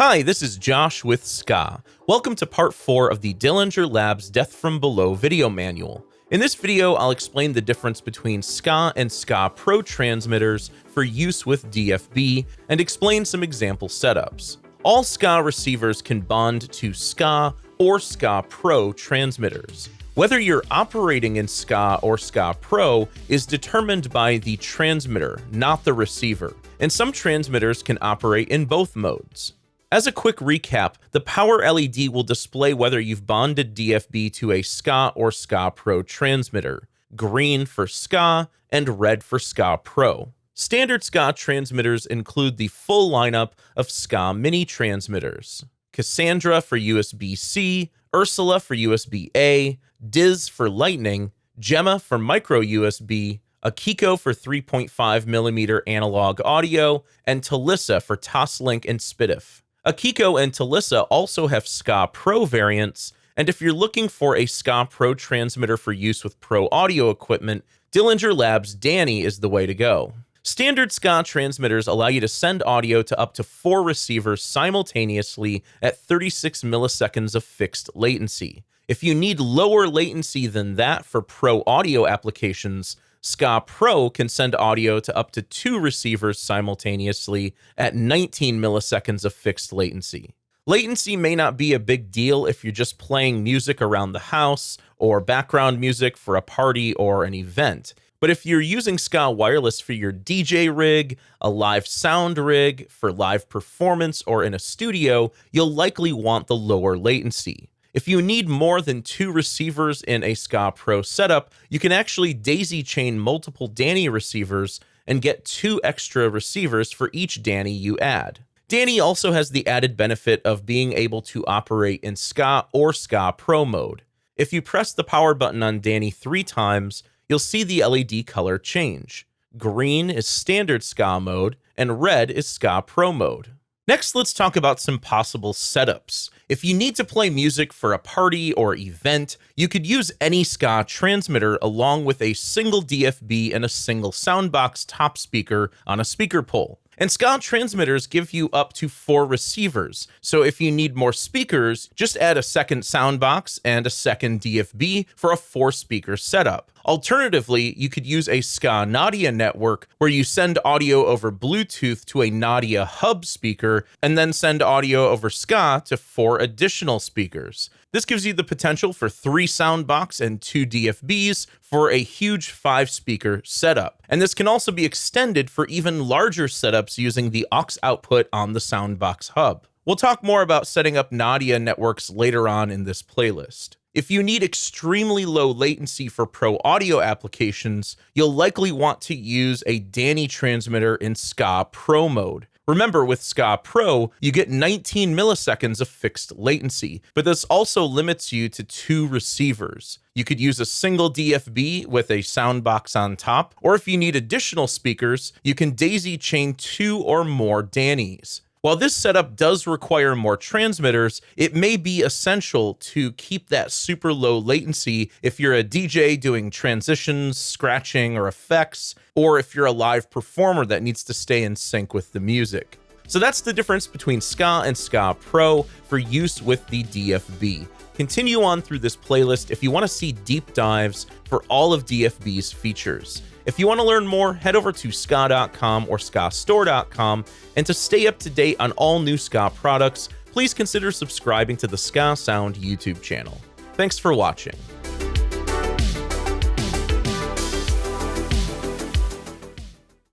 Hi, this is Josh with SKAA. Welcome to part 4 of the Dillinger Labs Death from Below video manual. In this video, I'll explain the difference between SKAA and SKAA Pro transmitters for use with DFB and explain some example setups. All SKAA receivers can bond to SKAA or SKAA Pro transmitters. Whether you're operating in SKAA or SKAA Pro is determined by the transmitter, not the receiver, and some transmitters can operate in both modes. As a quick recap, the power LED will display whether you've bonded DFB to a SKAA or SKAA Pro transmitter, green for SKAA and red for SKAA Pro. Standard SKAA transmitters include the full lineup of SKAA mini transmitters: Cassandra for USB-C, Ursula for USB-A, Diz for Lightning, Gemma for micro USB, Akiko for 3.5mm analog audio, and Talissa for Toslink and SPDIF. Akiko and Talissa also have SKAA Pro variants, and if you're looking for a SKAA Pro transmitter for use with pro audio equipment, Dillinger Labs Danny is the way to go. Standard SKAA transmitters allow you to send audio to up to 4 receivers simultaneously at 36 milliseconds of fixed latency. If you need lower latency than that for pro audio applications, SKAA Pro can send audio to up to 2 receivers simultaneously at 19 milliseconds of fixed latency. Latency may not be a big deal if you're just playing music around the house or background music for a party or an event. But if you're using SKAA wireless for your DJ rig, a live sound rig, for live performance, or in a studio, you'll likely want the lower latency. If you need more than 2 receivers in a SKAA Pro setup, you can actually daisy chain multiple Danny receivers and get 2 extra receivers for each Danny you add. Danny also has the added benefit of being able to operate in SKAA or SKAA Pro mode. If you press the power button on Danny 3 times, you'll see the LED color change. Green is standard SKAA mode, and red is SKAA Pro mode. Next, let's talk about some possible setups. If you need to play music for a party or event, you could use any SKAA transmitter along with a single DFB and a single soundbox top speaker on a speaker pole. And SKAA transmitters give you up to 4 receivers, so if you need more speakers, just add a second soundbox and a second DFB for a 4-speaker setup. Alternatively, you could use a SKAA Nadia network where you send audio over Bluetooth to a Nadia hub speaker and then send audio over SKAA to 4 additional speakers. This gives you the potential for 3 soundbox and 2 DFBs for a huge 5-speaker setup. And this can also be extended for even larger setups using the aux output on the soundbox hub. We'll talk more about setting up Nadia networks later on in this playlist. If you need extremely low latency for pro audio applications, you'll likely want to use a Danny transmitter in SKAA Pro mode. Remember, with SKAA Pro, you get 19 milliseconds of fixed latency, but this also limits you to 2 receivers. You could use a single DFB with a soundbox on top, or if you need additional speakers, you can daisy chain 2 or more Dannys. While this setup does require more transmitters, it may be essential to keep that super low latency if you're a DJ doing transitions, scratching, or effects, or if you're a live performer that needs to stay in sync with the music. So that's the difference between SKAA and SKAA Pro for use with the DFB. Continue on through this playlist if you want to see deep dives for all of DFB's features. If you want to learn more, head over to SKAA.com or SKAAstore.com, and to stay up to date on all new SKAA products, please consider subscribing to the SKAA Sound YouTube channel. Thanks for watching.